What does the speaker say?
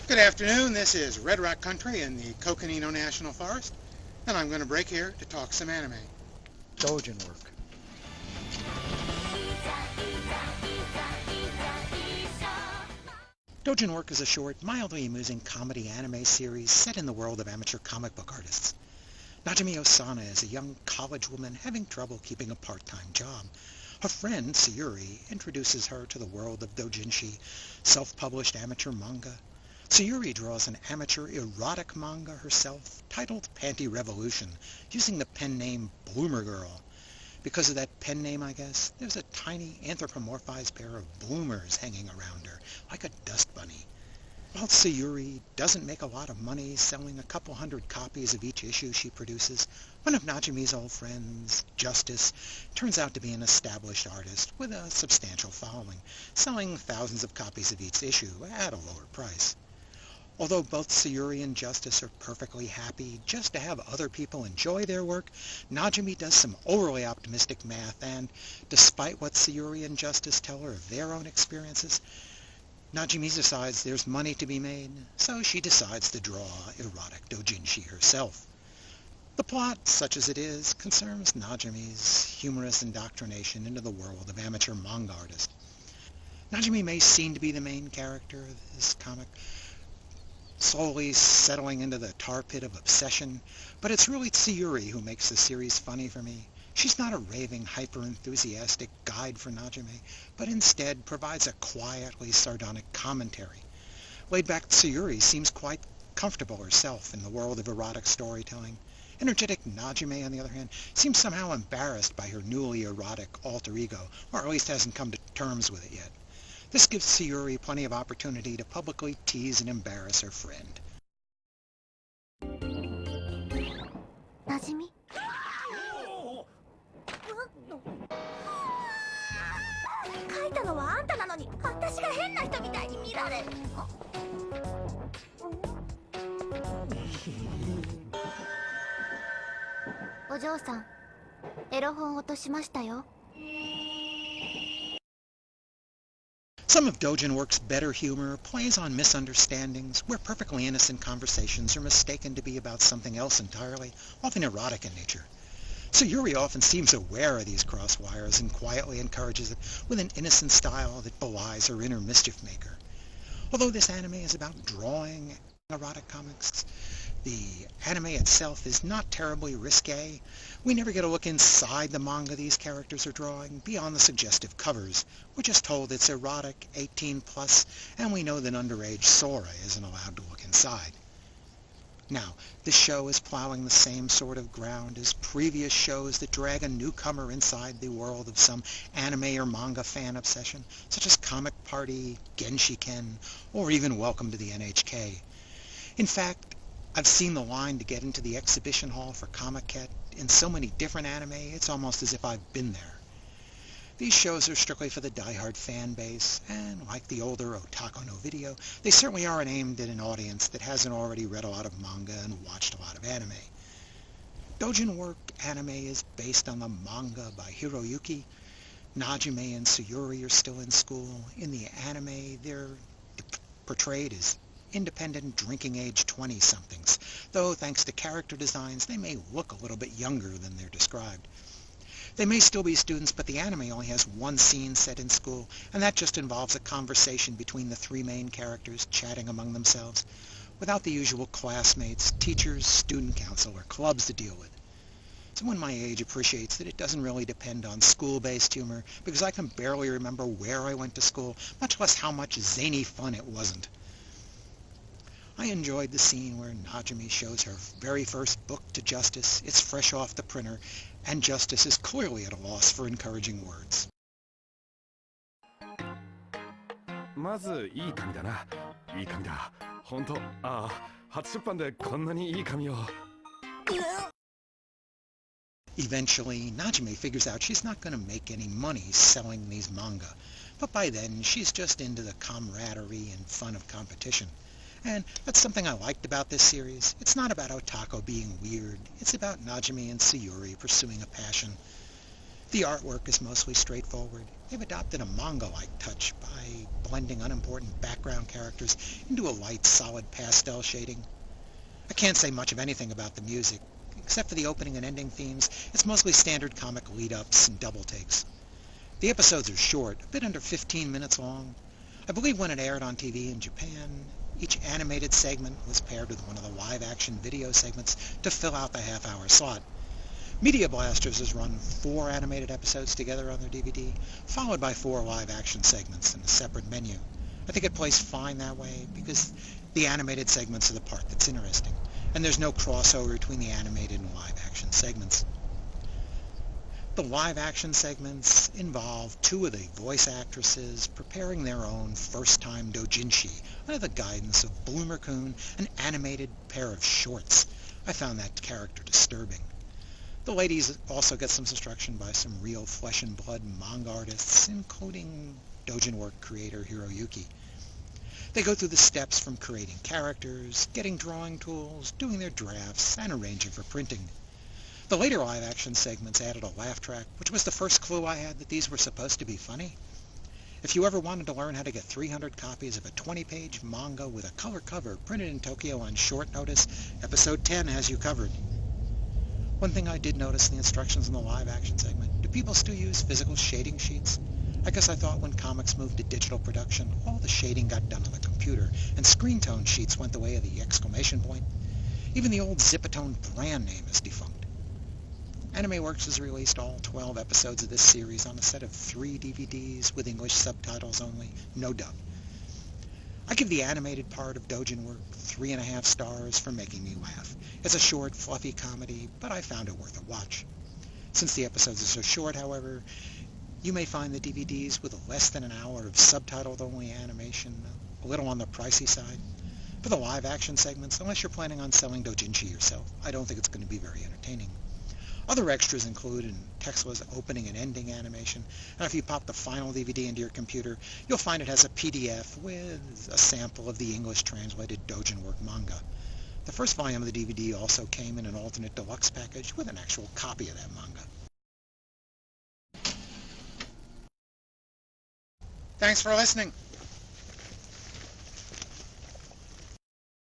Good afternoon, this is Red Rock Country in the Coconino National Forest, and I'm going to break here to talk some anime. Dojin work. Dojin Work is a short, mildly amusing comedy anime series set in the world of amateur comic book artists. Najimi Osana is a young college woman having trouble keeping a part-time job. Her friend, Sayuri, introduces her to the world of doujinshi, self-published amateur manga. Sayuri draws an amateur erotic manga herself, titled Panty Revolution, using the pen name Bloomer Girl. Because of that pen name, I guess, there's a tiny anthropomorphized pair of bloomers hanging around her, like a dust bunny. While Sayuri doesn't make a lot of money selling a couple hundred copies of each issue she produces, one of Najimi's old friends, Justice, turns out to be an established artist with a substantial following, selling thousands of copies of each issue at a lower price. Although both Sayuri and Justice are perfectly happy just to have other people enjoy their work, Najimi does some overly optimistic math, and despite what Sayuri and Justice tell her of their own experiences, Najimi decides there's money to be made, so she decides to draw erotic doujinshi herself. The plot, such as it is, concerns Najimi's humorous indoctrination into the world of amateur manga artists. Najimi may seem to be the main character of this comic, slowly settling into the tar pit of obsession, but it's really Sayuri who makes the series funny for me. She's not a raving, hyper-enthusiastic guide for Najimi, but instead provides a quietly sardonic commentary. Laid-back Sayuri seems quite comfortable herself in the world of erotic storytelling. Energetic Najimi, on the other hand, seems somehow embarrassed by her newly erotic alter ego, or at least hasn't come to terms with it yet. This gives Sayuri plenty of opportunity to publicly tease and embarrass her friend. Najimi? 書いたのはあんたなのに、私が変な人みたいに見られる。お嬢さん、エロ本落としましたよ。 Some of Dojin Work's better humor plays on misunderstandings, where perfectly innocent conversations are mistaken to be about something else entirely, often erotic in nature. Sayuri often seems aware of these crosswires and quietly encourages it with an innocent style that belies her inner mischief maker. Although this anime is about drawing erotic comics, the anime itself is not terribly risque. We never get a look inside the manga these characters are drawing, beyond the suggestive covers. We're just told it's erotic, 18+, and we know that underage Sora isn't allowed to look inside. Now, this show is plowing the same sort of ground as previous shows that drag a newcomer inside the world of some anime or manga fan obsession, such as Comic Party, Genshiken, or even Welcome to the NHK. In fact, I've seen the line to get into the exhibition hall for Comic-Ket in so many different anime, it's almost as if I've been there. These shows are strictly for the die-hard fan base, and like the older Otaku no Video, they certainly aren't aimed at an audience that hasn't already read a lot of manga and watched a lot of anime. Dojin Work anime is based on the manga by Hiroyuki. Najimi and Sayuri are still in school. In the anime, they're portrayed as independent drinking-age 20-somethings, though thanks to character designs, they may look a little bit younger than they're described. They may still be students, but the anime only has one scene set in school, and that just involves a conversation between the three main characters chatting among themselves, without the usual classmates, teachers, student council, or clubs to deal with. Someone my age appreciates that it doesn't really depend on school-based humor, because I can barely remember where I went to school, much less how much zany fun it wasn't. I enjoyed the scene where Najimi shows her very first book to Justice. It's fresh off the printer, and Justice is clearly at a loss for encouraging words. まずいい紙だな。いい紙だ。本当。ああ、初出版でこんなにいい紙を。Eventually, Najimi figures out she's not going to make any money selling these manga, but by then she's just into the camaraderie and fun of competition. And that's something I liked about this series. It's not about Otaku being weird. It's about Najimi and Sayuri pursuing a passion. The artwork is mostly straightforward. They've adopted a manga-like touch by blending unimportant background characters into a light, solid pastel shading. I can't say much of anything about the music. Except for the opening and ending themes, it's mostly standard comic lead-ups and double takes. The episodes are short, a bit under 15 minutes long. I believe when it aired on TV in Japan, each animated segment was paired with one of the live-action video segments to fill out the half-hour slot. Media Blasters has run 4 animated episodes together on their DVD, followed by 4 live-action segments in a separate menu. I think it plays fine that way because the animated segments are the part that's interesting, and there's no crossover between the animated and live-action segments. The live-action segments involve 2 of the voice actresses preparing their own first-time doujinshi under the guidance of Bloomer-kun, an animated pair of shorts. I found that character disturbing. The ladies also get some instruction by some real flesh-and-blood manga artists, including Doujin Work creator Hiroyuki. They go through the steps from creating characters, getting drawing tools, doing their drafts, and arranging for printing. The later live-action segments added a laugh track, which was the first clue I had that these were supposed to be funny. If you ever wanted to learn how to get 300 copies of a 20-page manga with a color cover printed in Tokyo on short notice, episode 10 has you covered. One thing I did notice in the instructions in the live-action segment, do people still use physical shading sheets? I guess I thought when comics moved to digital production, all the shading got done on the computer, and screen tone sheets went the way of the exclamation point. Even the old Zipatone brand name is defunct. AnimeWorks has released all 12 episodes of this series on a set of 3 DVDs with English subtitles only, no dub. I give the animated part of Doujin Work 3.5 stars for making me laugh. It's a short, fluffy comedy, but I found it worth a watch. Since the episodes are so short, however, you may find the DVDs with less than an hour of subtitled-only animation a little on the pricey side. For the live-action segments, unless you're planning on selling doujinshi yourself, I don't think it's going to be very entertaining. Other extras include an textless opening and ending animation, and if you pop the final DVD into your computer, you'll find it has a PDF with a sample of the English-translated Doujin Work manga. The first volume of the DVD also came in an alternate deluxe package with an actual copy of that manga. Thanks for listening.